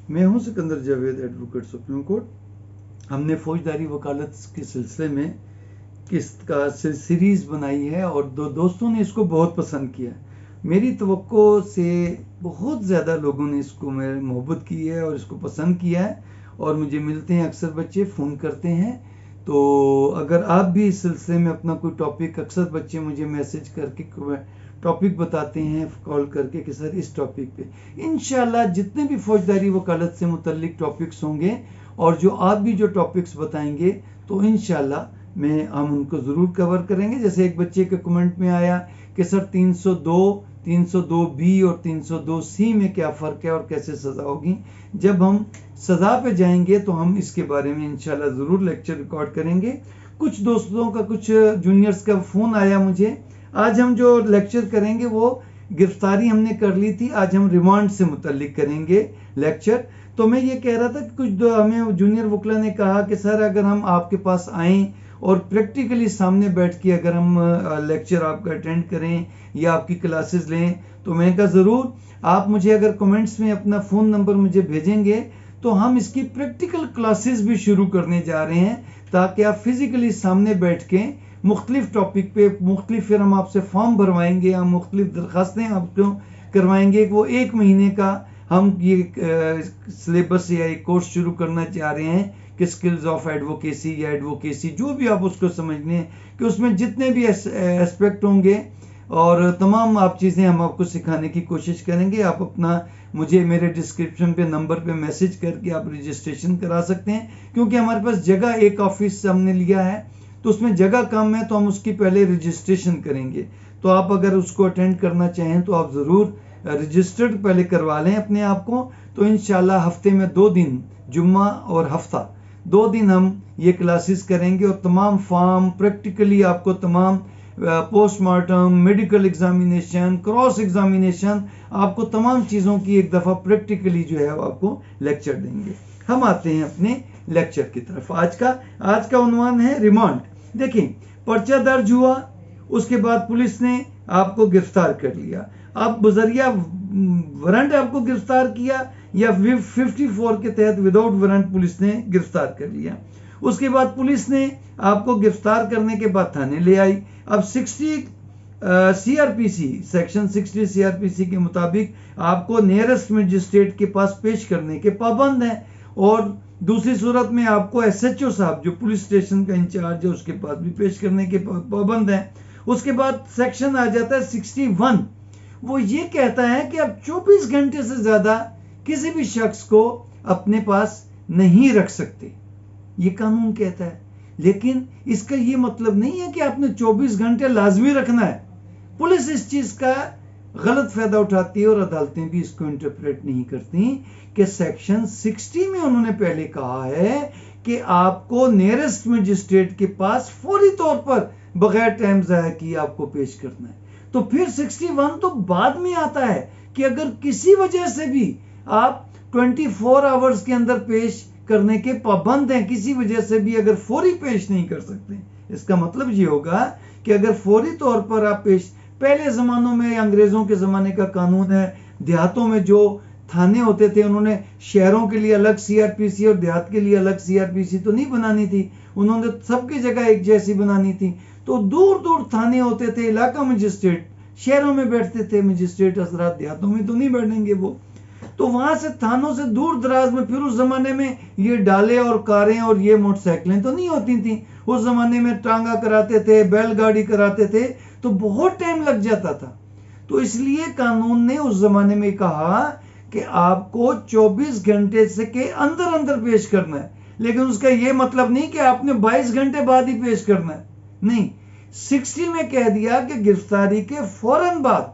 मैं हूं Sikandar Javed, advocate supreme court. हमने फौजदारी वकालत के सिलसिले में किस्त सीरीज़ बनाई है और दोस्तों ने इसको बहुत पसंद किया। मेरी तवक्को से बहुत ज़्यादा लोगों ने इसको मेरे मोहब्बत की है और इसको पसंद किया है और मुझे मिलते हैं, अक्सर बच्चे फ़ोन करते हैं। तो अगर आप भी इस सिलसिले में अपना कोई टॉपिक, अक्सर बच्चे मुझे मैसेज करके टॉपिक बताते हैं कॉल करके कि सर इस टॉपिक पे, इंशाल्लाह जितने भी फौजदारी वकालत से मुतल्लिक टॉपिक्स होंगे और जो आप भी जो टॉपिक्स बताएंगे तो इंशाल्लाह हम उनको ज़रूर कवर करेंगे। जैसे एक बच्चे के कमेंट में आया कि सर 302 बी और 302 सी में क्या फ़र्क है और कैसे सज़ा होगी। जब हम सज़ा पे जाएंगे तो हम इसके बारे में इंशाल्लाह ज़रूर लेक्चर रिकॉर्ड करेंगे। कुछ दोस्तों का, कुछ जूनियर्स का फ़ोन आया मुझे। आज हम जो लेक्चर करेंगे वो गिरफ्तारी हमने कर ली थी, आज हम रिमांड से मुतल्लिक करेंगे लेक्चर। तो मैं ये कह रहा था कि कुछ हमें जूनियर वकला ने कहा कि सर अगर हम आपके पास आएँ और प्रैक्टिकली सामने बैठ के अगर हम लेक्चर आपका अटेंड करें या आपकी क्लासेस लें, तो मैंने कहा ज़रूर। आप मुझे अगर कमेंट्स में अपना फ़ोन नंबर मुझे भेजेंगे तो हम इसकी प्रैक्टिकल क्लासेस भी शुरू करने जा रहे हैं, ताकि आप फिज़िकली सामने बैठ के मुख्तलिफ टॉपिक पे मुख्तलिफ, फिर हम आपसे फॉर्म भरवाएंगे, हम मुख्तलिफ दरखास्तें आपको करवाएंगे। वो 1 महीने का हम ये सिलेबस या एक कोर्स शुरू करना चाह रहे हैं कि स्किल्स ऑफ एडवोकेसी या एडवोकेसी, जो भी आप उसको समझने, कि उसमें जितने भी एस्पेक्ट होंगे और तमाम आप चीज़ें हम आपको सिखाने की कोशिश करेंगे। आप अपना मुझे मेरे डिस्क्रिप्शन पे नंबर पे मैसेज करके आप रजिस्ट्रेशन करा सकते हैं, क्योंकि हमारे पास जगह, एक ऑफिस हमने लिया है तो उसमें जगह कम है, तो हम उसकी पहले रजिस्ट्रेशन करेंगे। तो आप अगर उसको अटेंड करना चाहें तो आप ज़रूर रजिस्टर्ड पहले करवा लें अपने आप को। तो इंशाल्लाह हफ्ते में 2 दिन, जुम्मा और हफ्ता, 2 दिन हम ये क्लासेस करेंगे और तमाम फॉर्म प्रैक्टिकली आपको तमाम postmortem, medical examination, cross examination, आपको तमाम चीज़ों की एक दफ़ा प्रैक्टिकली जो है आपको लेक्चर देंगे। हम आते हैं अपने लेक्चर की तरफ। आज का उन्वान है रिमांड। देखिए, पर्चा दर्ज हुआ, उसके बाद पुलिस ने आपको गिरफ्तार कर लिया। अब बजरिया वारंट आपको गिरफ्तार किया या 54 के तहत विदाउट वारंट पुलिस ने गिरफ्तार कर लिया। उसके बाद पुलिस ने आपको गिरफ्तार करने के बाद थाने ले आई। अब 60 सीआरपीसी, सेक्शन 60 सीआरपीसी के मुताबिक आपको नियरेस्ट मजिस्ट्रेट के पास पेश करने के पाबंद हैं, और दूसरी सूरत में आपको एसएचओ साहब, जो पुलिस स्टेशन का इंचार्ज है, उसके पास भी पेश करने के पाबंद हैं। उसके बाद सेक्शन आ जाता है 61। वो ये कहता है कि आप 24 घंटे से ज़्यादा किसी भी शख्स को अपने पास नहीं रख सकते, ये कानून कहता है। लेकिन इसका ये मतलब नहीं है कि आपने 24 घंटे लाजमी रखना है। पुलिस इस चीज़ का गलत फायदा उठाती है और अदालतें भी इसको इंटरप्रेट नहीं करती कि सेक्शन 60 में उन्होंने पहले कहा है कि आपको नियरेस्ट मजिस्ट्रेट के पास फौरी तौर पर बगैर टाइम ज़ाया किए आपको पेश करना है। तो फिर 61 तो बाद में आता है कि अगर किसी वजह से भी आप 24 आवर्स के अंदर पेश करने के पाबंद हैं, किसी वजह से भी अगर फौरी पेश नहीं कर सकते, इसका मतलब ये होगा कि अगर फौरी तौर पर आप पेश, पहले ज़मानों में, अंग्रेज़ों के ज़माने का कानून है, देहातों में जो थाने होते थे उन्होंने शहरों के लिए अलग सीआरपीसी और देहात के लिए अलग सीआरपीसी तो नहीं बनानी थी, उन्होंने सबकी जगह एक जैसी बनानी थी। तो दूर दूर थाने होते थे, इलाका मजिस्ट्रेट शहरों में बैठते थे, मजिस्ट्रेट हजरात देहातों में तो नहीं बैठेंगे वो। तो वहां से थानों से दूर दराज में, फिर उस जमाने में ये डाले और कारें और ये मोटरसाइकिलें तो नहीं होती थी, उस जमाने में टांगा कराते थे, बैलगाड़ी कराते थे, तो बहुत टाइम लग जाता था। तो इसलिए कानून ने उस जमाने में कहा कि आपको 24 घंटे से के अंदर अंदर पेश करना है। लेकिन उसका ये मतलब नहीं कि आपने 22 घंटे बाद ही पेश करना है, नहीं। 60 में कह दिया कि गिरफ्तारी के फौरन बाद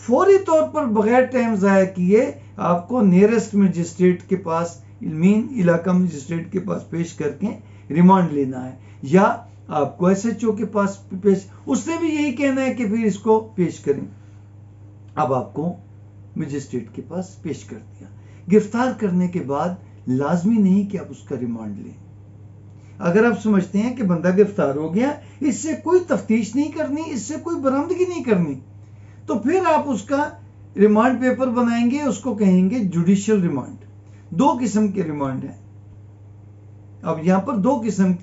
फौरी तौर पर बगैर टाइम ज़ाया किए आपको नियरेस्ट मजिस्ट्रेट के पास, इलाका मजिस्ट्रेट के पास पेश करके रिमांड लेना है, या आपको एसएचओ के पास पेश, उसने भी यही कहना है कि फिर इसको पेश करें। अब आपको मजिस्ट्रेट के पास पेश कर दिया। गिरफ्तार करने के बाद लाजमी नहीं कि आप उसका रिमांड लें। अगर आप समझते हैं कि बंदा गिरफ्तार हो गया, इससे कोई तफ्तीश नहीं करनी, इससे कोई बरामदगी नहीं करनी, तो फिर आप उसका रिमांड पेपर बनाएंगे, उसको कहेंगे जुडिशियल रिमांड। दो किस्म के रिमांड हैं। अब यहाँ पर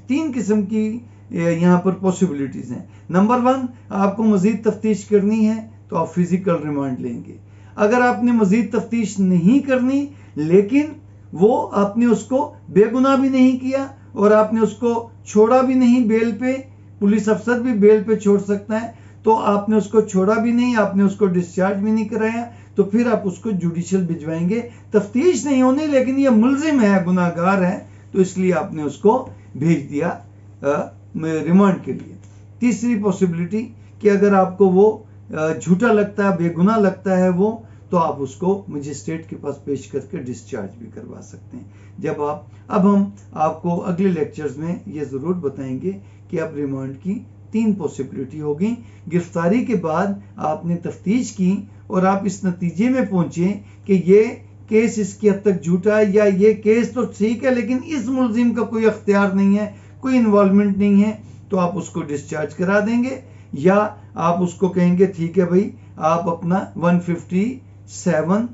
तीन किस्म की यहाँ पर पॉसिबिलिटीज हैं। नंबर 1, आपको मजीद तफ्तीश करनी है तो आप फिजिकल रिमांड लेंगे। अगर आपने मजीद तफ्तीश नहीं करनी, लेकिन वो आपने उसको बेगुनाह भी नहीं किया और आपने उसको छोड़ा भी नहीं बेल पे, पुलिस अफसर भी बेल पे छोड़ सकता है, तो आपने उसको छोड़ा भी नहीं, आपने उसको डिस्चार्ज भी नहीं कराया, तो फिर आप उसको जुडिशियल भिजवाएंगे। तफ्तीश नहीं होनी, लेकिन ये मुल्जिम है, गुनाहगार है, तो इसलिए आपने उसको भेज दिया रिमांड के लिए। तीसरी पॉसिबिलिटी कि अगर आपको वो झूठा लगता है, बेगुनाह लगता है वो, तो आप उसको मजिस्ट्रेट के पास पेश करके डिस्चार्ज भी करवा सकते हैं। अब हम आपको अगले लेक्चर्स में ये ज़रूर बताएंगे कि अब रिमांड की 3 पॉसिबिलिटी होगी। गिरफ्तारी के बाद आपने तफ्तीश की और आप इस नतीजे में पहुंचे कि ये केस इसकी हद तक झूठा है, या ये केस तो ठीक है लेकिन इस मुल्जिम का कोई अख्तियार नहीं है, कोई इन्वॉल्वमेंट नहीं है, तो आप उसको डिस्चार्ज करा देंगे। या आप उसको कहेंगे ठीक है भाई, आप अपना 157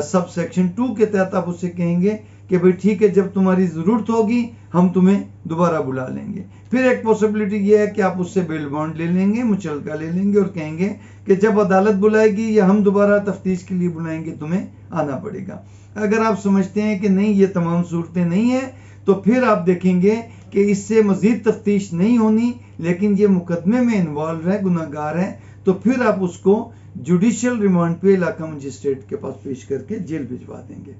सब सेक्शन 2 के तहत आप उससे कहेंगे कि भाई ठीक है, जब तुम्हारी ज़रूरत होगी हम तुम्हें दोबारा बुला लेंगे। फिर एक पॉसिबिलिटी ये है कि आप उससे बेल बॉन्ड ले लेंगे, मुचलका ले लेंगे और कहेंगे कि जब अदालत बुलाएगी या हम दोबारा तफ्तीश के लिए बुलाएंगे तुम्हें आना पड़ेगा। अगर आप समझते हैं कि नहीं, ये तमाम सूरतें नहीं है, तो फिर आप देखेंगे कि इससे मजीद तफ्तीश नहीं होनी, लेकिन ये मुकदमे में इन्वॉल्व है, गुनाहगार है, तो फिर आप उसको जुडिशियल रिमांड पे इलाका मजिस्ट्रेट के पास पेश करके जेल भिजवा देंगे।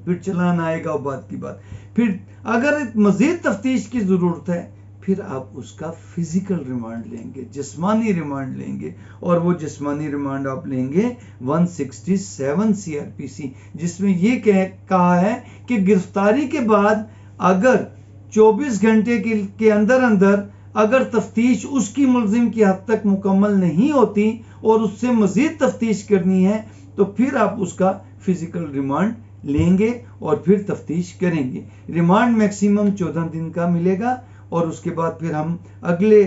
फिर चलान आएगा और बात की बात। फिर अगर मजीद तफ्तीश की जरूरत है, फिर आप उसका फिजिकल रिमांड लेंगे, जिस्मानी रिमांड लेंगे, और वो जिस्मानी रिमांड आप लेंगे 167 CRPC, जिसमें ये कहा है कि गिरफ्तारी के बाद अगर 24 घंटे के अंदर अंदर अगर तफ्तीश उसकी मुल्जिम की हद तक मुकम्मल नहीं होती और उससे मजीद तफ्तीश करनी है, तो फिर आप उसका फिजिकल रिमांड लेंगे और फिर तफ्तीश करेंगे। रिमांड मैक्सिमम 14 दिन का मिलेगा, और उसके बाद फिर हम अगले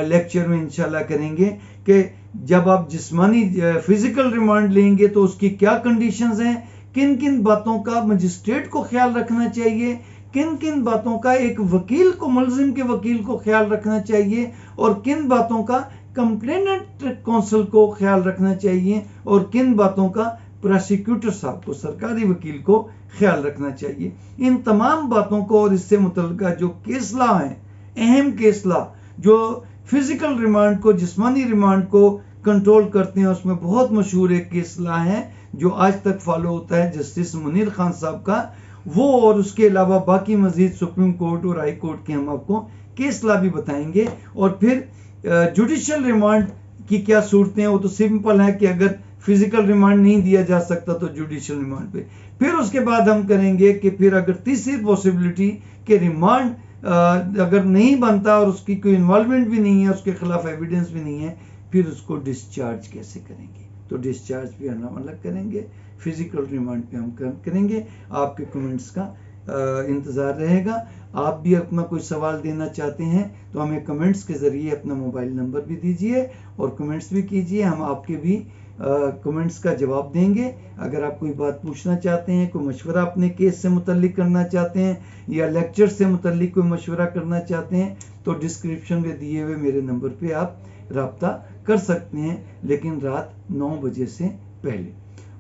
लेक्चर में इंशाल्लाह करेंगे कि जब आप जिस्मानी फिजिकल रिमांड लेंगे तो उसकी क्या कंडीशंस हैं, किन किन बातों का मजिस्ट्रेट को ख्याल रखना चाहिए, किन किन बातों का एक वकील को, मुल्जिम के वकील को ख्याल रखना चाहिए, और किन बातों का कंप्लेनेंट काउंसिल को ख्याल रखना चाहिए, और किन बातों का प्रोसिक्यूटर साहब को, सरकारी वकील को ख्याल रखना चाहिए। इन तमाम बातों को और इससे मुतल्लिका जो केस लॉ हैं, अहम केस लॉ जो फिजिकल रिमांड को, जिस्मानी रिमांड को कंट्रोल करते हैं, उसमें बहुत मशहूर एक केस लॉ है जो आज तक फॉलो होता है, जस्टिस मुनीर खान साहब का, वो और उसके अलावा बाकी मजीद सुप्रीम कोर्ट और हाई कोर्ट के हम आपको केस लॉ भी बताएंगे। और फिर जुडिशियल रिमांड की क्या सूरतें हैं, वो तो सिंपल है कि अगर फिजिकल रिमांड नहीं दिया जा सकता तो जुडिशियल रिमांड पे। फिर उसके बाद हम करेंगे कि फिर अगर तीसरी पॉसिबिलिटी के रिमांड अगर नहीं बनता और उसकी कोई इन्वॉल्वमेंट भी नहीं है, उसके खिलाफ एविडेंस भी नहीं है, फिर उसको डिस्चार्ज कैसे करेंगे, तो डिस्चार्ज भी हम अलग करेंगे, फिजिकल रिमांड पे हम करेंगे। आपके कमेंट्स का इंतज़ार रहेगा। आप भी अपना कोई सवाल देना चाहते हैं तो हमें कमेंट्स के ज़रिए अपना मोबाइल नंबर भी दीजिए और कमेंट्स भी कीजिए, हम आपके भी कमेंट्स का जवाब देंगे। अगर आप कोई बात पूछना चाहते हैं, कोई मशवरा अपने केस से मुतल्लिक करना चाहते हैं, या लेक्चर से मुतल्लिक कोई मशवरा करना चाहते हैं, तो डिस्क्रिप्शन में दिए हुए मेरे नंबर पे आप रब्ता कर सकते हैं, लेकिन रात 9 बजे से पहले।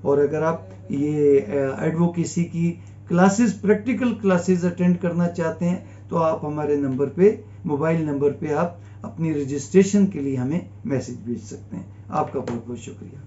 और अगर आप ये एडवोकेसी की क्लासेस, प्रैक्टिकल क्लासेस अटेंड करना चाहते हैं, तो आप हमारे नंबर पे, मोबाइल नंबर पे आप अपनी रजिस्ट्रेशन के लिए हमें मैसेज भेज सकते हैं। आपका बहुत बहुत शुक्रिया।